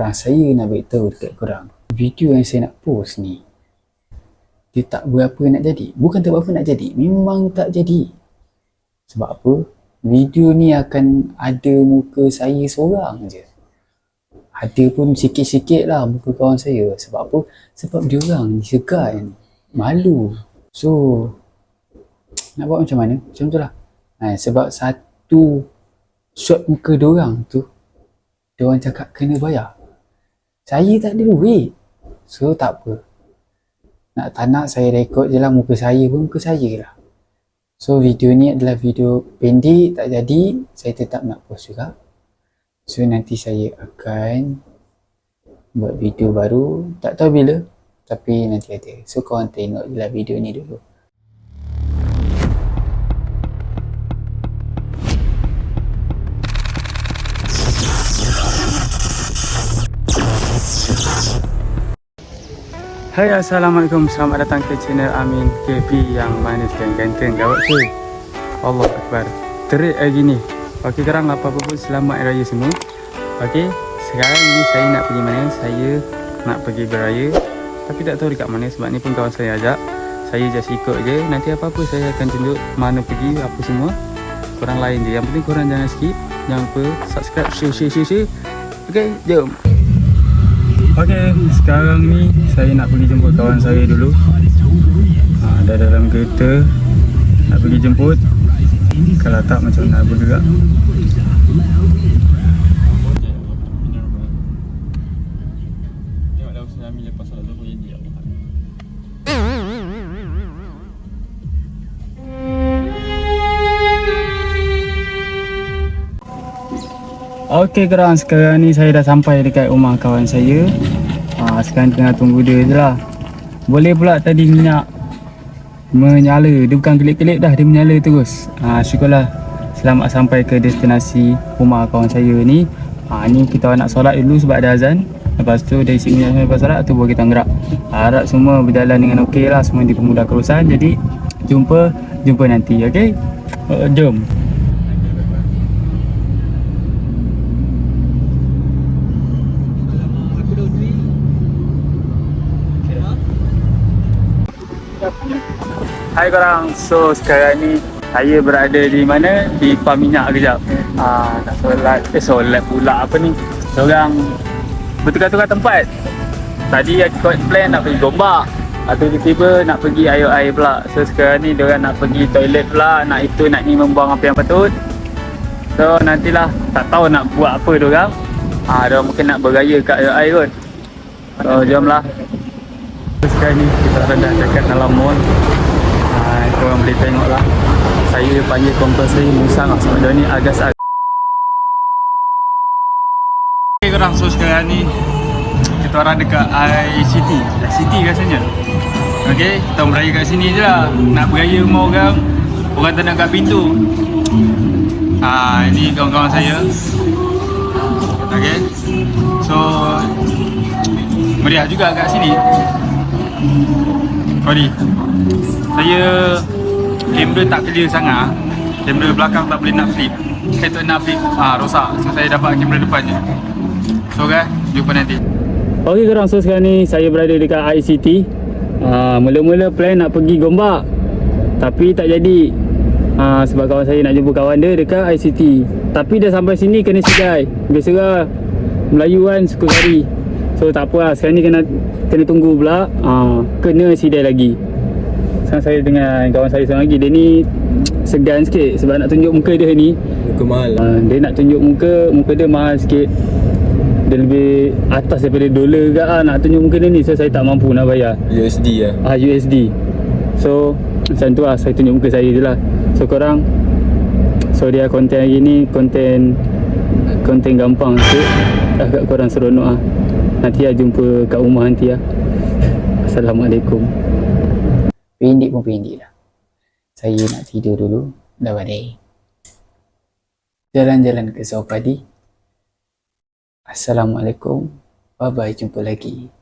korang, saya nak beritahu dekat korang, video yang saya nak post ni, dia tak berapa nak jadi. Bukan tak berapa nak jadi, memang tak jadi. Sebab apa? Video ni akan ada muka saya seorang je. Ada pun sikit-sikit lah muka kawan saya. Sebab apa? Sebab diorang ni segan, malu. So nak buat macam mana? Macam tu lah. Sebab satu shot muka diorang tu, diorang cakap kena bayar. Saya tak ada duit. So tak apa. Nak tak nak saya rekod je lah muka saya pun muka saya lah. So video ni adalah video pendek, tak jadi. Saya tetap nak post juga. So nanti saya akan buat video baru. Tak tahu bila, tapi nanti ada. So korang tengok je lah video ni dulu. Hai, Assalamualaikum. Selamat datang ke channel Amin KB yang manis dan ganteng gawat cuy. Allah Akbar. Terik lagi ni. Okey korang, apa-apa pun selamat raya semua. Okey, sekarang ni saya nak pergi mana? Saya nak pergi beraya. Tapi tak tahu dekat mana sebab ni pun kawan saya ajak. Saya just ikut je. Nanti apa-apa saya akan tunjuk mana pergi, apa semua. Korang lain je. Yang penting korang jangan skip. Jangan lupa subscribe, share. Okey, jom. Okey, sekarang ni saya nak pergi jemput kawan saya dulu. Dah dalam kereta nak pergi jemput. Kalau tak macam nak bergerak. Okey korang, sekarang ni saya dah sampai dekat rumah kawan saya. Sekarang tengah tunggu dia je lah. Boleh pula tadi minyak menyala. Dia bukan kelip-kelip dah, dia menyala terus. Syukurlah selamat sampai ke destinasi rumah kawan saya ni. Ni kita nak solat dulu sebab ada azan. Lepas tu dari isi minyak sampai solat tu baru kita gerak. Harap semua berjalan dengan okey lah. Semua dipermudahkan urusan. Jadi jumpa nanti, okey? Jom. Hai korang, so sekarang ni saya berada di mana? Di pam minyak kejap. Nak solat pula apa ni? Diorang bertukar-tukar tempat. Tadi aku plan nak pergi Gombak, atau tiba-tiba nak pergi air pula. So sekarang ni diorang nak pergi toilet pula, nak itu nak ni membuang apa yang patut. So nantilah, tak tahu nak buat apa diorang. Diorang mungkin nak beraya kat air kot. So jomlah. Sekarang ni kita dah dekat dalam mall. Korang boleh tengok lah. Saya panggil kompos saya musang lah sebab dia ni agas. Okay korang, so sekarang ni kita orang dekat ICT rasanya. Okay, kita beraya kat sini je lah. Nak beraya rumah orang tak nak kat pintu. Ini kawan-kawan saya. Okay, so meriah juga kat sini. Sorry, saya kamera tak clear sangat. Kamera belakang tak boleh nak flip. Tak nak flip, rosak. So saya dapat kamera depan je. So guys, jumpa nanti. Okey korang, so sekarang ni saya berada dekat ICT. Mula-mula plan nak pergi Gombak, tapi tak jadi. Sebab kawan saya nak jumpa kawan dia dekat ICT. Tapi dah sampai sini kena sidai. Biasalah Melayu kan suka lari. So tak apa lah, sekarang ni kena tunggu pula. Kena sidai lagi. Sekarang saya dengan kawan saya seorang lagi. Dia ni segan sikit sebab nak tunjuk muka dia ni. Muka mahal. Dia nak tunjuk muka dia mahal sikit. Dia lebih atas daripada dolar ke nak tunjuk muka dia ni. So saya tak mampu nak bayar USD lah. USD. So macam tu lah, saya tunjuk muka saya je lah. So korang, so dia konten hari ni konten gampang sikit. Agak korang seronok lah. Nanti lah jumpa kat rumah nanti lah. Assalamualaikum. Pendek pun pendek lah. Saya nak tidur dulu. Dah badai. Jalan-jalan ke Saupadi. Assalamualaikum. Bye-bye. Jumpa lagi.